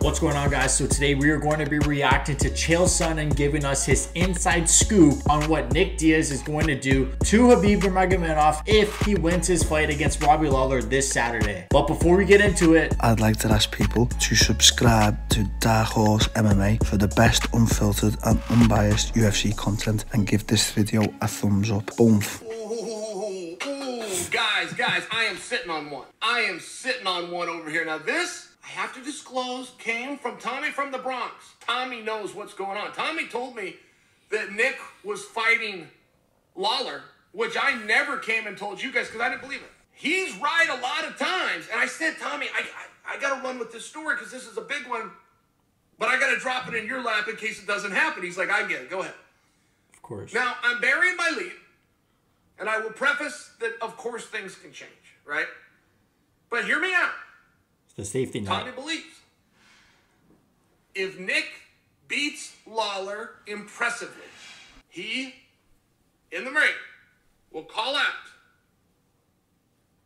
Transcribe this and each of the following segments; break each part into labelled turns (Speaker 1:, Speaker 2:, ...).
Speaker 1: What's going on, guys? So today we are going to be reacting to Chael Sonnen giving us his inside scoop on what Nick Diaz is going to do to Khabib Nurmagomedov if he wins his fight against Robbie Lawler this Saturday. But before we get into it,
Speaker 2: I'd like to ask people to subscribe to Dark Horse MMA for the best unfiltered and unbiased UFC content, and give this video a thumbs up. Boom.
Speaker 3: Ooh, guys, I am sitting on one. I am sitting on one over here. Now this, I have to disclose, came from Tommy from the Bronx. Tommy knows what's going on. Tommy told me that Nick was fighting Lawler, which I never came and told you guys because I didn't believe it. He's right a lot of times. And I said, Tommy, I got to run with this story because this is a big one, but I got to drop it in your lap in case it doesn't happen. He's like, I get it. Go ahead.
Speaker 1: of course.
Speaker 3: Now, I'm burying my lead, and I will preface that, of course, things can change, right? But hear me out.
Speaker 1: It's the safety net.
Speaker 3: Tommy believes if Nick beats Lawler impressively, he, in the ring, will call out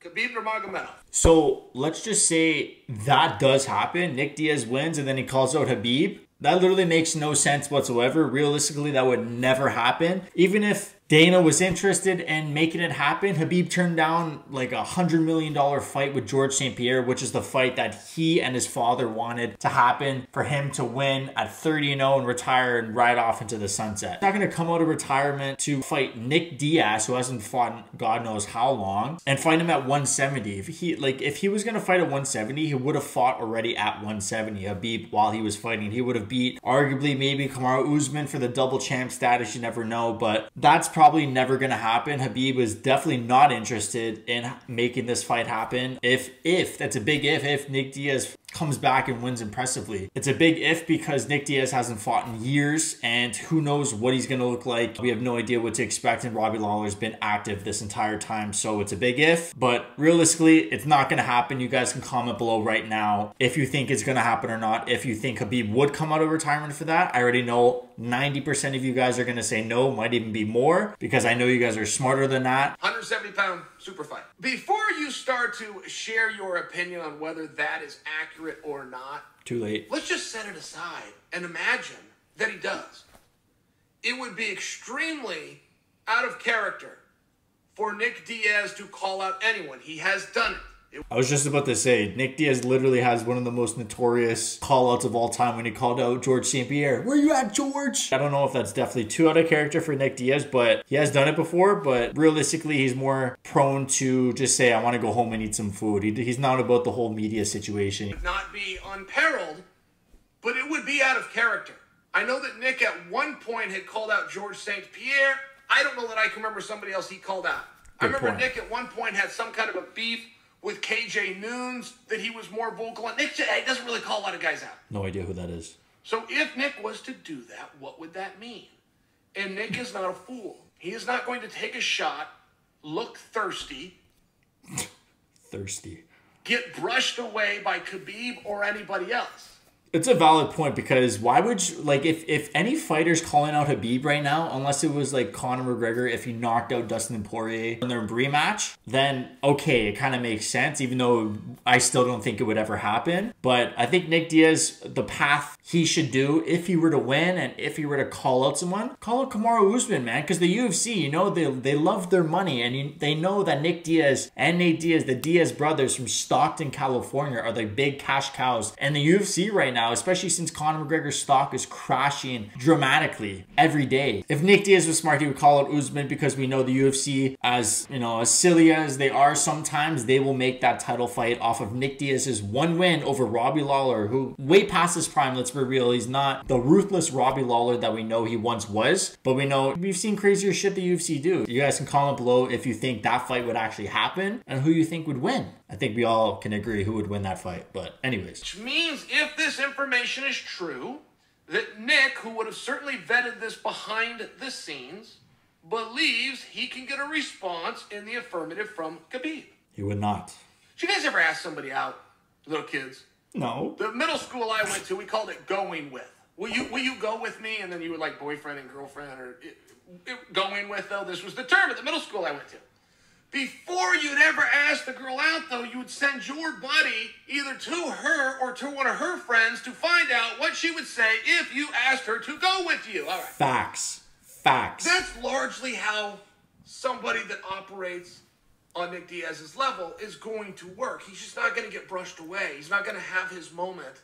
Speaker 3: Khabib Nurmagomedov.
Speaker 1: So let's just say that does happen. Nick Diaz wins and then he calls out Khabib. That literally makes no sense whatsoever. Realistically, that would never happen. Even if Dana was interested in making it happen, Khabib turned down like $100 million fight with George St. Pierre, which is the fight that he and his father wanted to happen for him to win at 30-0 and retire and ride off into the sunset. He's not going to come out of retirement to fight Nick Diaz, who hasn't fought God knows how long, and fight him at 170. If he was going to fight at 170, he would have fought already at 170. Khabib, while he was fighting, he would have beat arguably maybe Kamaru Usman for the double champ status. You never know, but that's probably never going to happen. Khabib is definitely not interested in making this fight happen. If that's a big if Nick Diaz comes back and wins impressively. It's a big if because Nick Diaz hasn't fought in years and who knows what he's going to look like. We have no idea what to expect, and Robbie Lawler's been active this entire time, so it's a big if. But realistically, it's not going to happen. You guys can comment below right now if you think it's going to happen or not. If you think Khabib would come out of retirement for that, I already know 90% of you guys are going to say no, might even be more, because I know you guys are smarter than that.
Speaker 3: 170-pound super fight. Before you start to share your opinion on whether that is accurate or not,
Speaker 1: Too late.
Speaker 3: let's just set it aside and imagine that he does. It would be extremely out of character for Nick Diaz to call out anyone. He has done it.
Speaker 1: I was just about to say, Nick Diaz literally has one of the most notorious call-outs of all time when he called out George St. Pierre. Where you at, George? I don't know if that's definitely too out of character for Nick Diaz, but he has done it before. But realistically, he's more prone to just say, I want to go home and eat some food. He's not about the whole media situation.
Speaker 3: It would not be unparalleled, but it would be out of character. I know that Nick at one point had called out George St. Pierre. I don't know that I can remember somebody else he called out. I remember Nick at one point had some kind of a beef with KJ Noons that he was more vocal on. Nick he doesn't really call a lot of guys out.
Speaker 1: No idea who that is.
Speaker 3: So if Nick was to do that, what would that mean? And Nick is not a fool. He is not going to take a shot, look thirsty, get brushed away by Khabib or anybody else.
Speaker 1: It's a valid point, because why would you, like, if any fighter's calling out Khabib right now, unless it was like Conor McGregor, if he knocked out Dustin Poirier in their rematch, then okay, it kind of makes sense, even though I still don't think it would ever happen. But I think Nick Diaz, the path he should do if he were to win and if he were to call out someone, call out Kamaru Usman, man, because the UFC, you know, they love their money, and they know that Nick Diaz and Nate Diaz, the Diaz brothers from Stockton, California, are the big cash cows. And the UFC right now, especially since Conor McGregor's stock is crashing dramatically every day. If Nick Diaz was smart, he would call out Usman, because we know the UFC, as you know, as silly as they are sometimes, they will make that title fight off of Nick Diaz's one win over Robbie Lawler, who way past his prime. Let's be real, he's not the ruthless Robbie Lawler that we know he once was, but we know we've seen crazier shit the UFC do. You guys can comment below if you think that fight would actually happen and who you think would win. I think we all can agree who would win that fight, but anyways.
Speaker 3: Which means if this information is true, that Nick, who would have certainly vetted this behind the scenes, believes he can get a response in the affirmative from Khabib.
Speaker 1: He would not.
Speaker 3: Did you guys ever ask somebody out, little kids?
Speaker 1: No.
Speaker 3: The middle school I went to, we called it going with. Will you go with me? And then you were like boyfriend and girlfriend, or going with, though. This was the term at the middle school I went to. Before you'd ever ask the girl out, though, you would send your buddy either to her or to one of her friends to find out what she would say if you asked her to go with you. All right.
Speaker 1: Facts. Facts.
Speaker 3: That's largely how somebody that operates on Nick Diaz's level is going to work. He's just not going to get brushed away. He's not going to have his moment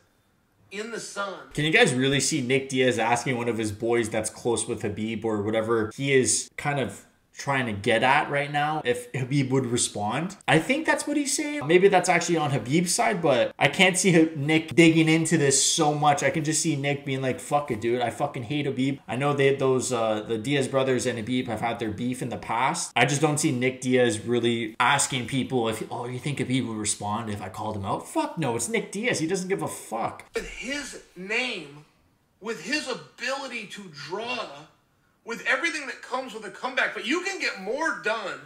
Speaker 3: in the sun.
Speaker 1: Can you guys really see Nick Diaz asking one of his boys that's close with Khabib or whatever he is kind of trying to get at right now if Khabib would respond? I think that's what he's saying. Maybe that's actually on Khabib's side, but I can't see Nick digging into this so much. I can just see Nick being like, fuck it, dude. I fucking hate Khabib. I know they those the Diaz brothers and Khabib have had their beef in the past. I just don't see Nick Diaz really asking people if, oh, you think Khabib would respond if I called him out? Fuck no, it's Nick Diaz. He doesn't give a fuck.
Speaker 3: With his name, with his ability to draw, with everything that comes with a comeback, but you can get more done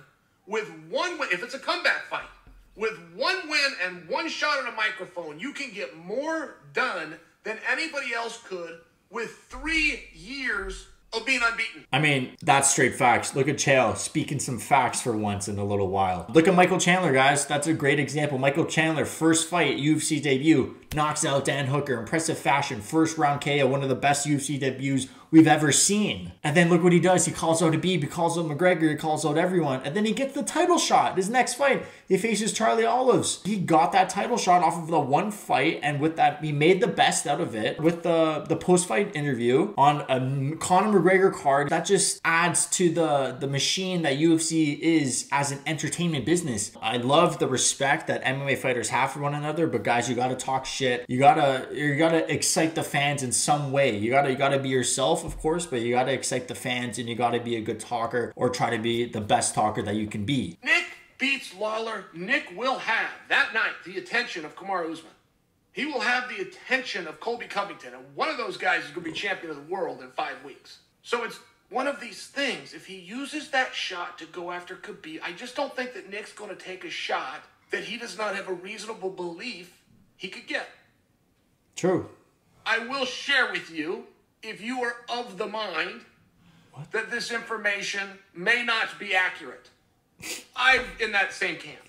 Speaker 3: with one win. If it's a comeback fight, with one win and one shot on a microphone, you can get more done than anybody else could with 3 years of being unbeaten.
Speaker 1: I mean, that's straight facts. Look at Chael speaking some facts for once in a little while. Look at Michael Chandler, guys. That's a great example. Michael Chandler, first fight, UFC debut, knocks out Dan Hooker, impressive fashion, first round KO, one of the best UFC debuts we've ever seen. And then look what he does. He calls out Khabib, he calls out McGregor, he calls out everyone. And then he gets the title shot. His next fight, he faces Charlie Olives. He got that title shot off of the one fight, and with that, he made the best out of it. With the post-fight interview on a Conor McGregor card, that just adds to the machine that UFC is as an entertainment business. I love the respect that MMA fighters have for one another, but guys, you gotta talk shit. You gotta excite the fans in some way. You gotta be yourself, of course, but you gotta excite the fans, and you gotta be a good talker or try to be the best talker that you can be.
Speaker 3: Nick beats Lawler. Nick will have that night the attention of Kamaru Usman. He will have the attention of Colby Covington, and one of those guys is going to be champion of the world in 5 weeks. So it's one of these things. If he uses that shot to go after Khabib, I just don't think that Nick's going to take a shot that he does not have a reasonable belief he could get.
Speaker 1: True.
Speaker 3: I will share with you, if you are of the mind that this information may not be accurate. I'm in that same camp.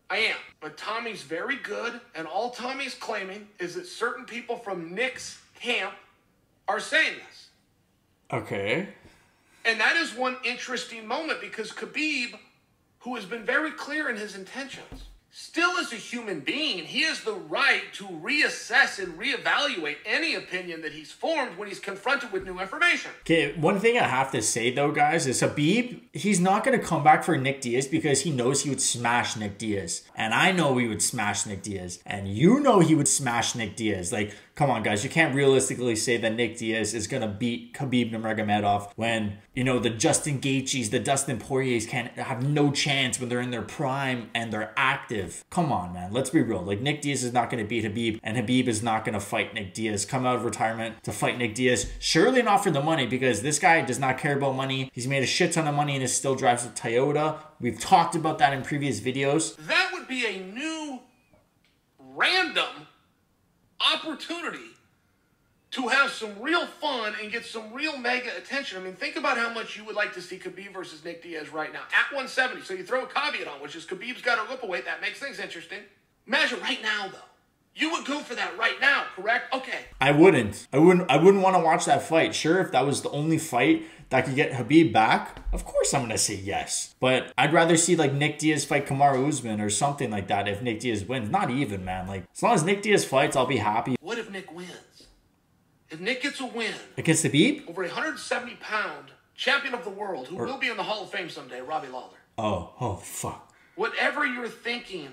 Speaker 3: I am. But Tommy's very good, and all Tommy's claiming is that certain people from Nick's camp are saying this.
Speaker 1: Okay.
Speaker 3: And that is one interesting moment, because Khabib, who has been very clear in his intentions, still is a human being. He has the right to reassess and reevaluate any opinion that he's formed when he's confronted with new information.
Speaker 1: Okay, one thing I have to say though, guys, is Khabib, he's not going to come back for Nick Diaz because he knows he would smash Nick Diaz. And I know he would smash Nick Diaz. And you know he would smash Nick Diaz. Like, come on, guys, you can't realistically say that Nick Diaz is going to beat Khabib Nurmagomedov when, you know, the Justin Gaethjes, the Dustin Poiriers can't have no chance when they're in their prime and they're active. Come on, man. Let's be real. Like, Nick Diaz is not going to beat Khabib, and Khabib is not going to fight Nick Diaz. Come out of retirement to fight Nick Diaz. Surely not for the money, because this guy does not care about money. He's made a shit ton of money and he still drives a Toyota. We've talked about that in previous videos.
Speaker 3: That would be a new, random opportunity to have some real fun and get some real mega attention. I mean, think about how much you would like to see Khabib versus Nick Diaz right now at 170. So you throw a caveat on, which is Khabib's got to whip away. That makes things interesting. Imagine right now, though. You would go for that right now, correct? Okay.
Speaker 1: I wouldn't want to watch that fight. Sure, if that was the only fight that could get Khabib back, of course I'm going to say yes. But I'd rather see like Nick Diaz fight Kamaru Usman or something like that if Nick Diaz wins. Not even, man. Like, as long as Nick Diaz fights, I'll be happy.
Speaker 3: What if Nick wins? If Nick gets a win
Speaker 1: against Khabib?
Speaker 3: Over a 170-pound champion of the world who will be in the Hall of Fame someday, Robbie Lawler.
Speaker 1: Oh, fuck.
Speaker 3: Whatever you're thinking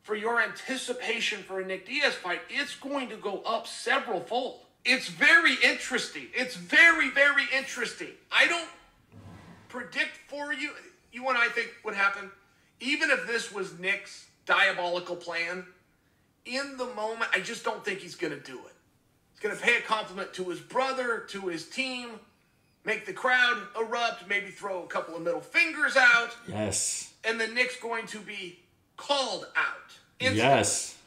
Speaker 3: for your anticipation for a Nick Diaz fight, it's going to go up several-fold. It's very interesting. It's very, very interesting. I don't predict for you. You and I think what happened, even if this was Nick's diabolical plan, in the moment, I just don't think he's going to do it. He's going to pay a compliment to his brother, to his team, make the crowd erupt, maybe throw a couple of middle fingers out.
Speaker 1: Yes.
Speaker 3: And then Nick's going to be called out instantly.
Speaker 1: Yes.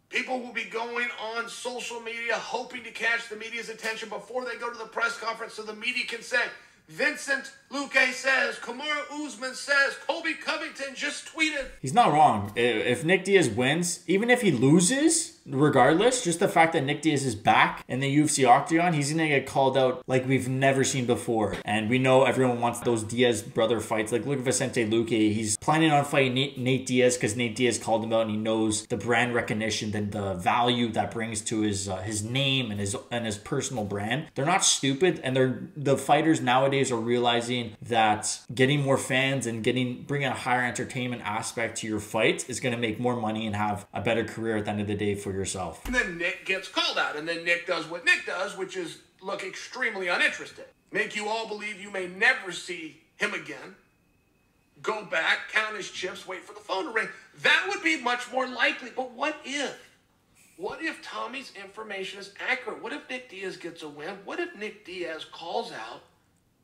Speaker 3: People will be going on social media hoping to catch the media's attention before they go to the press conference so the media can say, Vincent Luque says, Kamaru Usman says, Colby Covington just tweeted.
Speaker 1: He's not wrong. If Nick Diaz wins, even if he loses, regardless, just the fact that Nick Diaz is back in the UFC octagon, he's going to get called out like we've never seen before. And we know everyone wants those Diaz brother fights. Like, look at Vicente Luque. He's planning on fighting Nate Diaz because Nate Diaz called him out and he knows the brand recognition, the value that brings to his name and his personal brand. They're not stupid, and the fighters nowadays are realizing that getting more fans and bringing a higher entertainment aspect to your fight is going to make more money and have a better career at the end of the day for yourself.
Speaker 3: And then Nick gets called out, and then Nick does what Nick does, which is look extremely uninterested. Make you all believe you may never see him again. Go back, count his chips, wait for the phone to ring. That would be much more likely. But what if? What if Tommy's information is accurate? What if Nick Diaz gets a win? What if Nick Diaz calls out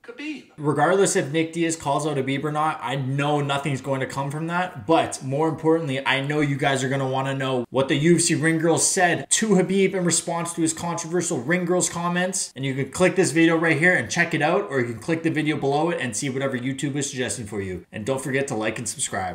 Speaker 3: Khabib?
Speaker 1: Regardless if Nick Diaz calls out Khabib or not, I know nothing's going to come from that. But more importantly, I know you guys are going to want to know what the UFC Ring Girls said to Khabib in response to his controversial Ring Girls comments. And you can click this video right here and check it out, or you can click the video below it and see whatever YouTube is suggesting for you. And don't forget to like and subscribe.